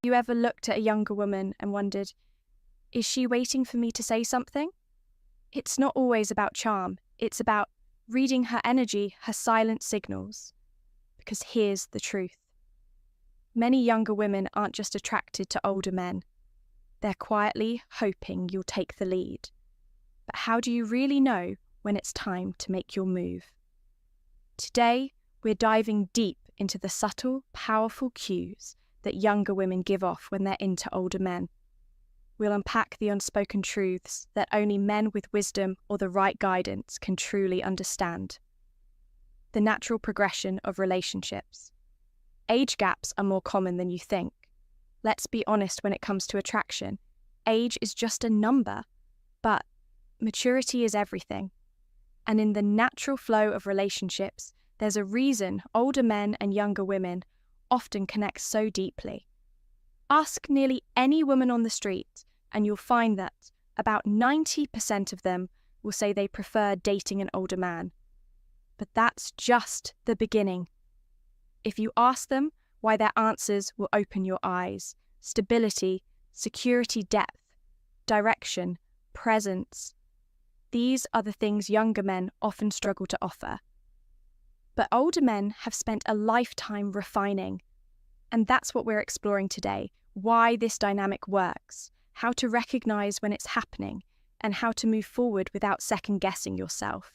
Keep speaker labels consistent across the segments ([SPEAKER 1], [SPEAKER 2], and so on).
[SPEAKER 1] You ever looked at a younger woman and wondered, is she waiting for me to say something? It's not always about charm. It's about reading her energy, her silent signals. Because here's the truth. Many younger women aren't just attracted to older men. They're quietly hoping you'll take the lead. But how do you really know when it's time to make your move? Today, we're diving deep into the subtle, powerful cues that younger women give off when they're into older men. We'll unpack the unspoken truths that only men with wisdom or the right guidance can truly understand. The natural progression of relationships. Age gaps are more common than you think. Let's be honest when it comes to attraction. Age is just a number, but maturity is everything. And in the natural flow of relationships, there's a reason older men and younger women often connect so deeply. Ask nearly any woman on the street, and you'll find that about 90% of them will say they prefer dating an older man. But that's just the beginning. If you ask them why, their answers will open your eyes. Stability, security, depth, direction, presence. These are the things younger men often struggle to offer. But older men have spent a lifetime refining. And that's what we're exploring today. Why this dynamic works, how to recognize when it's happening, and how to move forward without second-guessing yourself.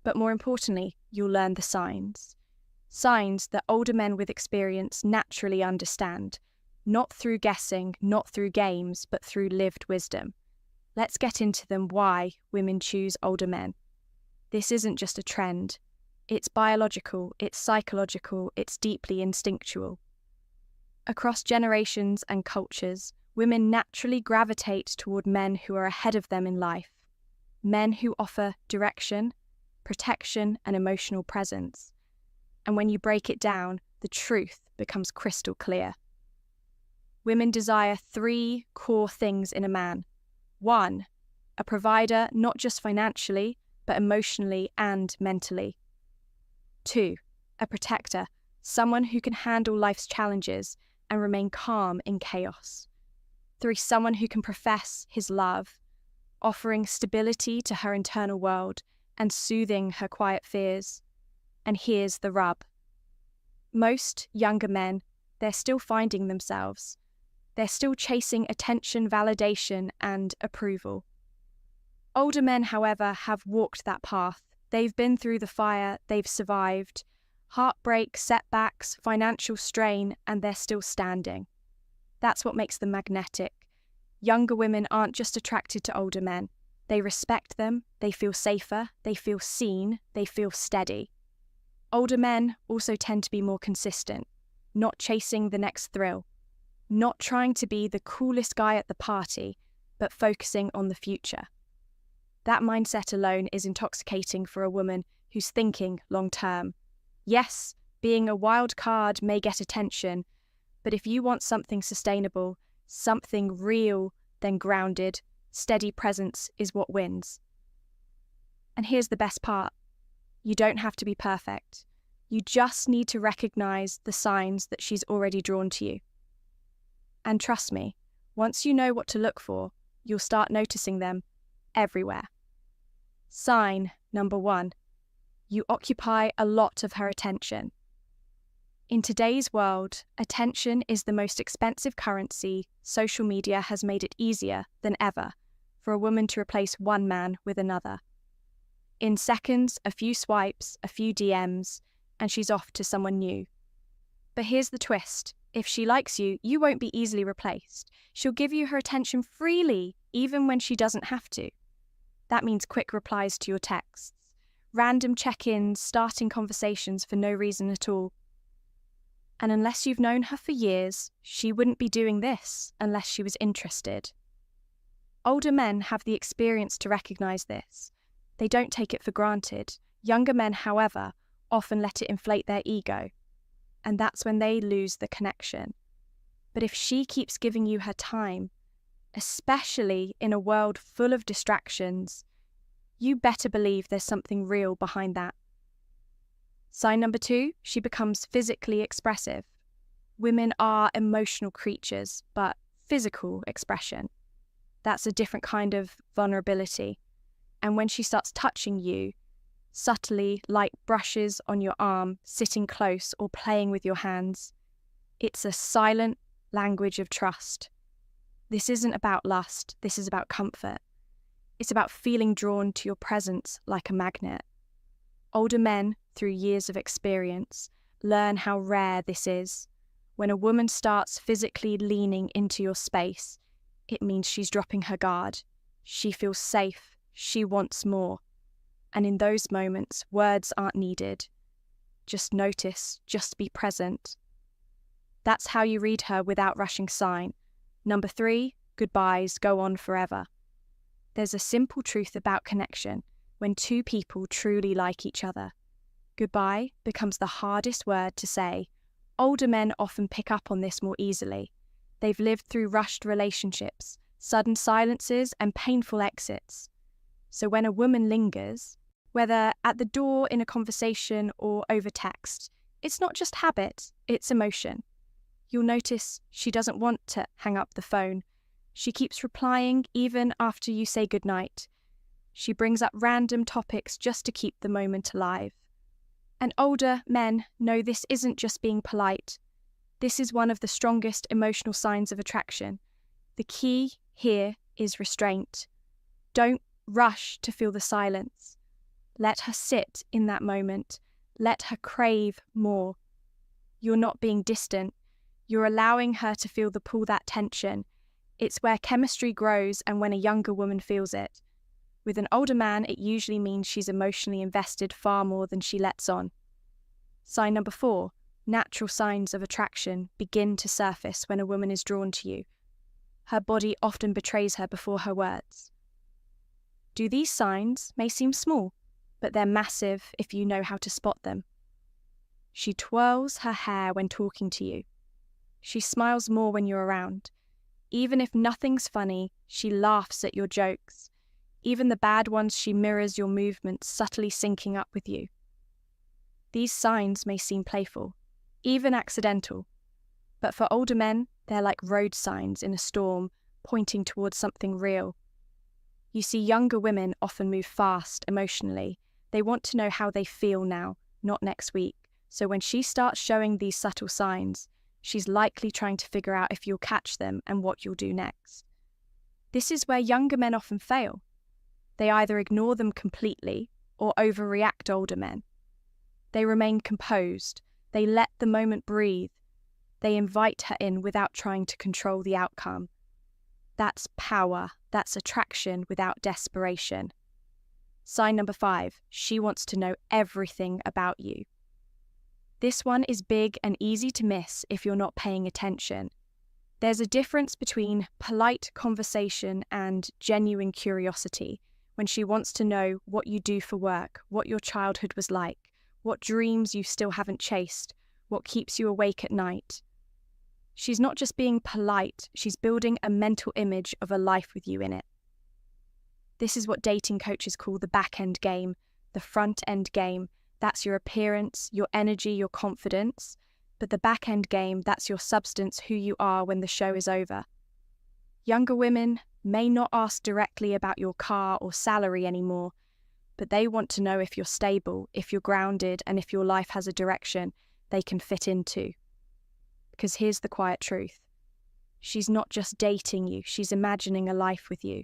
[SPEAKER 1] But more importantly, you'll learn the signs. Signs that older men with experience naturally understand, not through guessing, not through games, but through lived wisdom. Let's get into them. Why women choose older men. This isn't just a trend. It's biological, it's psychological, it's deeply instinctual. Across generations and cultures, women naturally gravitate toward men who are ahead of them in life. Men who offer direction, protection, and emotional presence. And when you break it down, the truth becomes crystal clear. Women desire 3 core things in a man. 1, a provider not just financially, but emotionally and mentally. 2, a protector, someone who can handle life's challenges and remain calm in chaos. 3, someone who can profess his love, offering stability to her internal world and soothing her quiet fears. And here's the rub. Most younger men, they're still finding themselves. They're still chasing attention, validation, and approval. Older men, however, have walked that path. They've been through the fire, they've survived. Heartbreak, setbacks, financial strain, and they're still standing. That's what makes them magnetic. Younger women aren't just attracted to older men. They respect them, they feel safer, they feel seen, they feel steady. Older men also tend to be more consistent, not chasing the next thrill, not trying to be the coolest guy at the party, but focusing on the future. That mindset alone is intoxicating for a woman who's thinking long-term. Yes, being a wild card may get attention, but if you want something sustainable, something real, then grounded, steady presence is what wins. And here's the best part. You don't have to be perfect. You just need to recognize the signs that she's already drawn to you. And trust me, once you know what to look for, you'll start noticing them everywhere. Sign number 1. You occupy a lot of her attention. In today's world, attention is the most expensive currency. Social media has made it easier than ever for a woman to replace one man with another. In seconds, a few swipes, a few DMs, and she's off to someone new. But here's the twist. If she likes you, you won't be easily replaced. She'll give you her attention freely, even when she doesn't have to. That means quick replies to your texts, random check-ins, starting conversations for no reason at all. And unless you've known her for years, she wouldn't be doing this unless she was interested. Older men have the experience to recognize this. They don't take it for granted. Younger men, however, often let it inflate their ego. And that's when they lose the connection. But if she keeps giving you her time, especially in a world full of distractions, you better believe there's something real behind that. Sign number 2, she becomes physically expressive. Women are emotional creatures, but physical expression. That's a different kind of vulnerability. And when she starts touching you, subtly, like brushes on your arm, sitting close or playing with your hands, it's a silent language of trust. This isn't about lust, this is about comfort. It's about feeling drawn to your presence like a magnet. Older men, through years of experience, learn how rare this is. When a woman starts physically leaning into your space, it means she's dropping her guard. She feels safe. She wants more. And in those moments, words aren't needed. Just notice, just be present. That's how you read her without rushing sign. Number 3, goodbyes go on forever. There's a simple truth about connection when two people truly like each other. Goodbye becomes the hardest word to say. Older men often pick up on this more easily. They've lived through rushed relationships, sudden silences, and painful exits. So when a woman lingers, whether at the door in a conversation or over text, it's not just habit, it's emotion. You'll notice she doesn't want to hang up the phone. She keeps replying even after you say goodnight. She brings up random topics just to keep the moment alive. And older men know this isn't just being polite. This is one of the strongest emotional signs of attraction. The key here is restraint. Don't rush to feel the silence. Let her sit in that moment. Let her crave more. You're not being distant. You're allowing her to feel the pull, that tension. It's where chemistry grows and when a younger woman feels it. With an older man, it usually means she's emotionally invested far more than she lets on. Sign number 4, natural signs of attraction begin to surface when a woman is drawn to you. Her body often betrays her before her words. These signs may seem small, but they're massive if you know how to spot them. She twirls her hair when talking to you. She smiles more when you're around. Even if nothing's funny, she laughs at your jokes. Even the bad ones, she mirrors your movements, subtly syncing up with you. These signs may seem playful, even accidental, but for older men, they're like road signs in a storm, pointing towards something real. You see, younger women often move fast emotionally. They want to know how they feel now, not next week. So when she starts showing these subtle signs, she's likely trying to figure out if you'll catch them and what you'll do next. This is where younger men often fail. They either ignore them completely or overreact older men. They remain composed. They let the moment breathe. They invite her in without trying to control the outcome. That's power. That's attraction without desperation. Sign number 5, she wants to know everything about you. This one is big and easy to miss if you're not paying attention. There's a difference between polite conversation and genuine curiosity when she wants to know what you do for work, what your childhood was like, what dreams you still haven't chased, what keeps you awake at night. She's not just being polite, she's building a mental image of a life with you in it. This is what dating coaches call the back-end game, the front-end game. That's your appearance, your energy, your confidence. But the back-end game, that's your substance, who you are when the show is over. Younger women may not ask directly about your car or salary anymore, but they want to know if you're stable, if you're grounded, and if your life has a direction they can fit into. Because here's the quiet truth. She's not just dating you, she's imagining a life with you.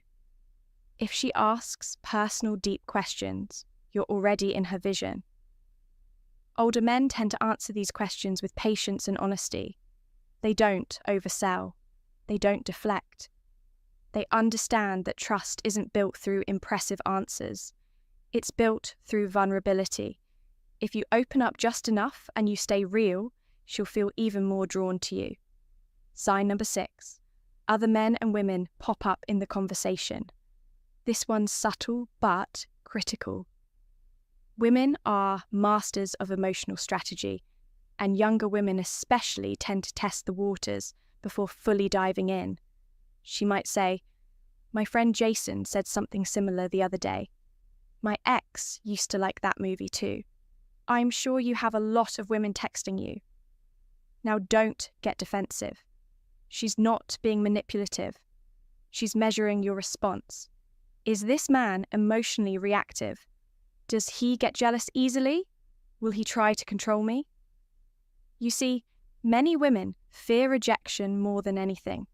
[SPEAKER 1] If she asks personal, deep questions, you're already in her vision. Older men tend to answer these questions with patience and honesty. They don't oversell. They don't deflect. They understand that trust isn't built through impressive answers. It's built through vulnerability. If you open up just enough and you stay real, she'll feel even more drawn to you. Sign number 6. Other men and women pop up in the conversation. This one's subtle but critical. Women are masters of emotional strategy, and younger women especially tend to test the waters before fully diving in. She might say, "My friend Jason said something similar the other day. My ex used to like that movie too. I'm sure you have a lot of women texting you." Now don't get defensive. She's not being manipulative. She's measuring your response. Is this man emotionally reactive? Does he get jealous easily? Will he try to control me? You see, many women fear rejection more than anything.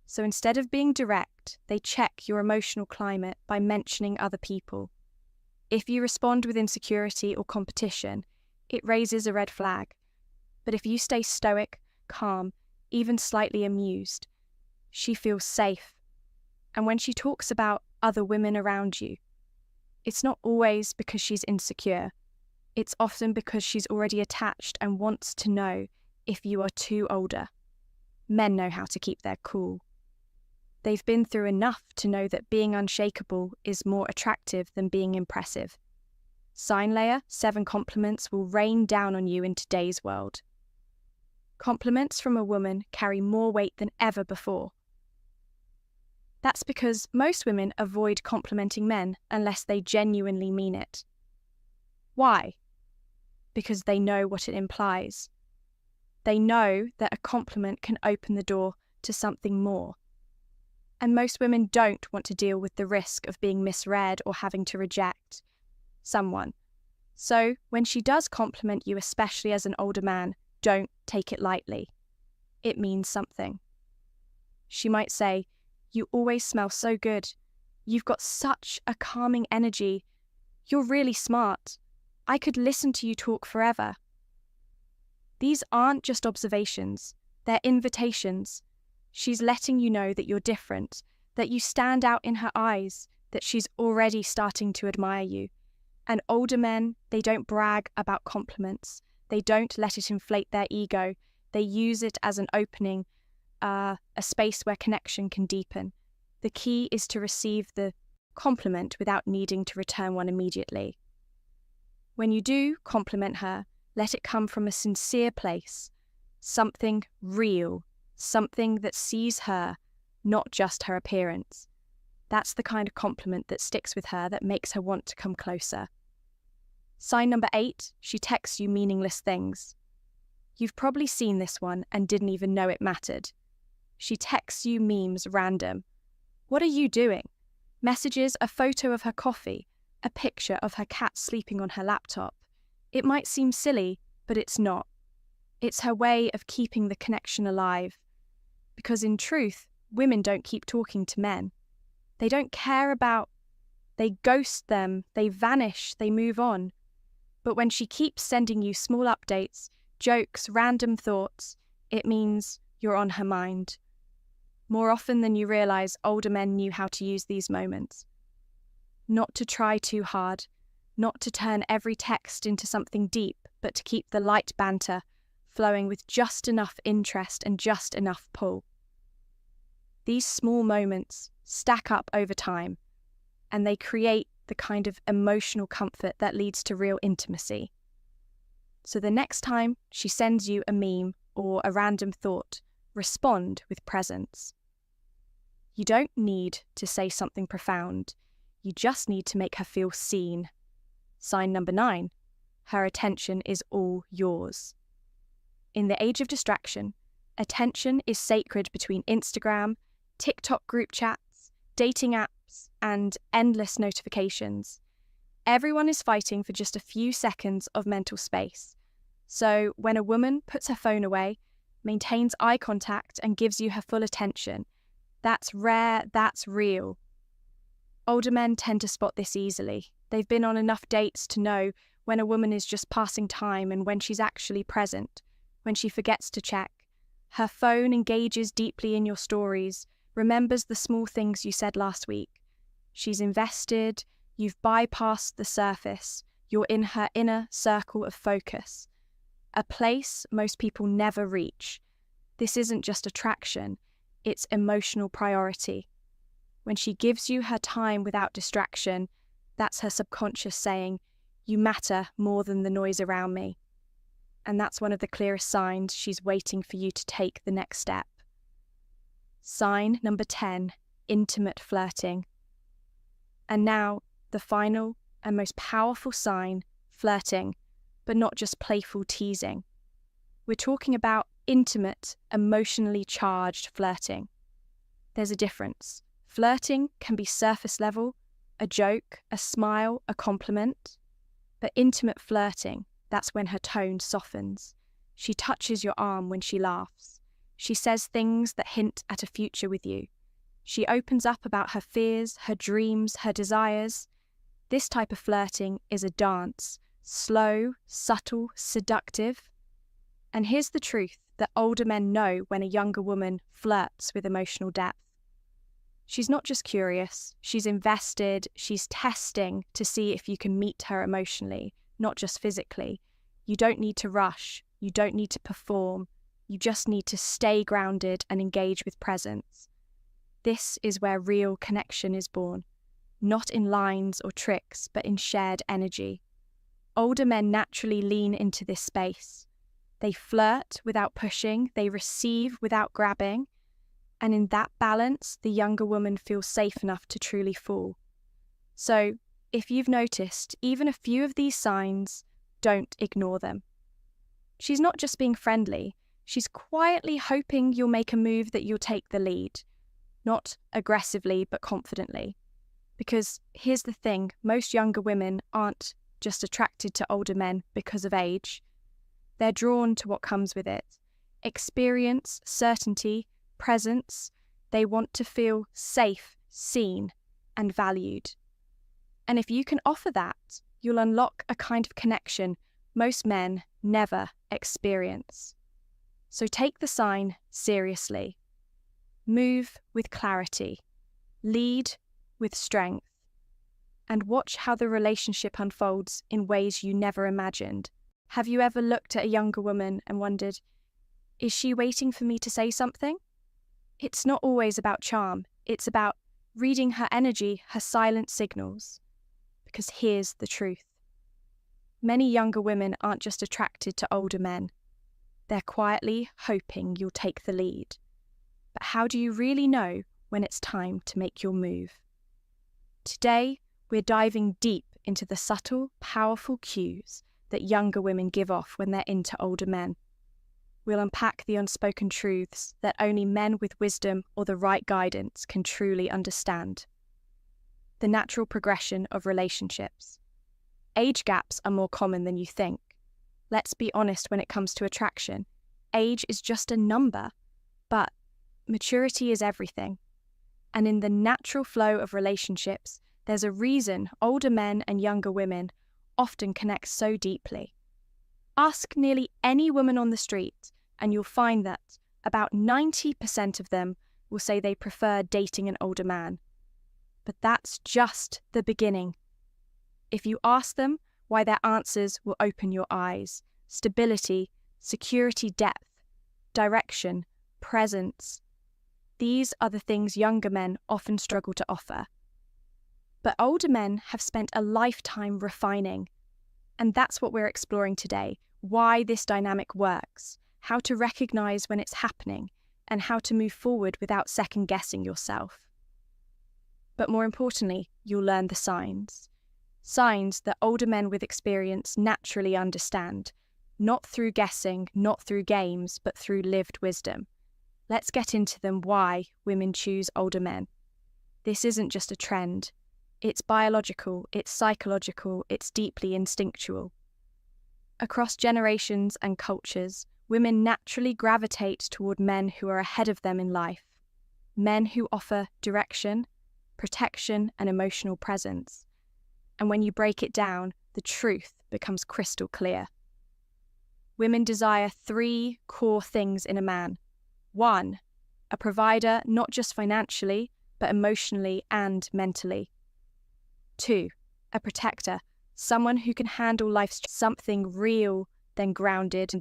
[SPEAKER 1] So instead of being direct, they check your emotional climate by mentioning other people. If you respond with insecurity or competition, it raises a red flag. But if you stay stoic, calm, even slightly amused, she feels safe. And when she talks about other women around you, it's not always because she's insecure. It's often because she's already attached and wants to know if you are too older. Men know how to keep their cool. They've been through enough to know that being unshakable is more attractive than being impressive. Sign layer 7 compliments will rain down on you in today's world. Compliments from a woman carry more weight than ever before. That's because most women avoid complimenting men unless they genuinely mean it. Why? Because they know what it implies. They know that a compliment can open the door to something more. And most women don't want to deal with the risk of being misread or having to reject someone. So when she does compliment you, especially as an older man, don't take it lightly. It means something. She might say, "You always smell so good. You've got such a calming energy. You're really smart. I could listen to you talk forever." These aren't just observations, they're invitations. She's letting you know that you're different, that you stand out in her eyes, that she's already starting to admire you. And older men, they don't brag about compliments. They don't let it inflate their ego. They use it as an opening, a space where connection can deepen. The key is to receive the compliment without needing to return one immediately. When you do compliment her, let it come from a sincere place, something real, something that sees her, not just her appearance. That's the kind of compliment that sticks with her, that makes her want to come closer. Sign number 8, she texts you meaningless things. You've probably seen this one and didn't even know it mattered. She texts you memes random. What are you doing? Messages a photo of her coffee, a picture of her cat sleeping on her laptop. It might seem silly, but it's not. It's her way of keeping the connection alive. Because in truth, women don't keep talking to men. They don't care about, they ghost them, they vanish, they move on. But when she keeps sending you small updates, jokes, random thoughts, it means you're on her mind. More often than you realize, older men knew how to use these moments. Not to try too hard, not to turn every text into something deep, but to keep the light banter flowing with just enough interest and just enough pull. These small moments stack up over time, and they create the kind of emotional comfort that leads to real intimacy. So the next time she sends you a meme or a random thought, respond with presence. You don't need to say something profound. You just need to make her feel seen. Sign number 9, her attention is all yours. In the age of distraction, attention is sacred between Instagram, TikTok group chats, dating apps, and endless notifications. Everyone is fighting for just a few seconds of mental space. So when a woman puts her phone away, maintains eye contact, and gives you her full attention, that's rare, that's real. Older men tend to spot this easily. They've been on enough dates to know when a woman is just passing time and when she's actually present, when she forgets to check. Her phone engages deeply in your stories, remembers the small things you said last week. She's invested, you've bypassed the surface, you're in her inner circle of focus, a place most people never reach. This isn't just attraction, it's emotional priority. When she gives you her time without distraction, that's her subconscious saying, "You matter more than the noise around me." And that's one of the clearest signs she's waiting for you to take the next step. Sign number 10, intimate flirting. And now, the final and most powerful sign, flirting, but not just playful teasing. We're talking about intimate, emotionally charged flirting. There's a difference. Flirting can be surface level, a joke, a smile, a compliment. But intimate flirting, that's when her tone softens. She touches your arm when she laughs. She says things that hint at a future with you. She opens up about her fears, her dreams, her desires. This type of flirting is a dance, slow, subtle, seductive. And here's the truth that older men know when a younger woman flirts with emotional depth. She's not just curious, she's invested, she's testing to see if you can meet her emotionally, not just physically. You don't need to rush, you don't need to perform, you just need to stay grounded and engage with presence. This is where real connection is born, not in lines or tricks, but in shared energy. Older men naturally lean into this space. They flirt without pushing, they receive without grabbing, and in that balance, the younger woman feels safe enough to truly fall. So, if you've noticed even a few of these signs, don't ignore them. She's not just being friendly, she's quietly hoping you'll make a move that you'll take the lead. Not aggressively, but confidently. Because here's the thing, most younger women aren't just attracted to older men because of age. They're drawn to what comes with it. Experience, certainty, presence. They want to feel safe, seen, and valued. And if you can offer that, you'll unlock a kind of connection most men never experience. So take the sign seriously. Move with clarity. Lead with strength. And watch how the relationship unfolds in ways you never imagined. Have you ever looked at a younger woman and wondered, is she waiting for me to say something? It's not always about charm. It's about reading her energy, her silent signals. Because here's the truth. Many younger women aren't just attracted to older men. They're quietly hoping you'll take the lead. But how do you really know when it's time to make your move? Today, we're diving deep into the subtle, powerful cues that younger women give off when they're into older men. We'll unpack the unspoken truths that only men with wisdom or the right guidance can truly understand. The natural progression of relationships. Age gaps are more common than you think. Let's be honest when it comes to attraction. Age is just a number, but maturity is everything. And in the natural flow of relationships, there's a reason older men and younger women often connect so deeply. Ask nearly any woman on the street, and you'll find that about 90% of them will say they prefer dating an older man. But that's just the beginning. If you ask them why, their answers will open your eyes. Stability, security, depth, direction, presence. These are the things younger men often struggle to offer. But older men have spent a lifetime refining. And that's what we're exploring today. Why this dynamic works, how to recognize when it's happening, and how to move forward without second-guessing yourself. But more importantly, you'll learn the signs. Signs that older men with experience naturally understand, not through guessing, not through games, but through lived wisdom. Let's get into them. Why women choose older men. This isn't just a trend. It's biological, it's psychological, it's deeply instinctual. Across generations and cultures, women naturally gravitate toward men who are ahead of them in life. Men who offer direction, protection, and emotional presence. And when you break it down, the truth becomes crystal clear. Women desire 3 core things in a man. 1, a provider not just financially, but emotionally and mentally. 2, a protector, someone who can handle life's something real, then grounded.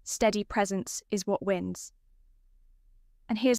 [SPEAKER 1] Steady presence is what wins. And here's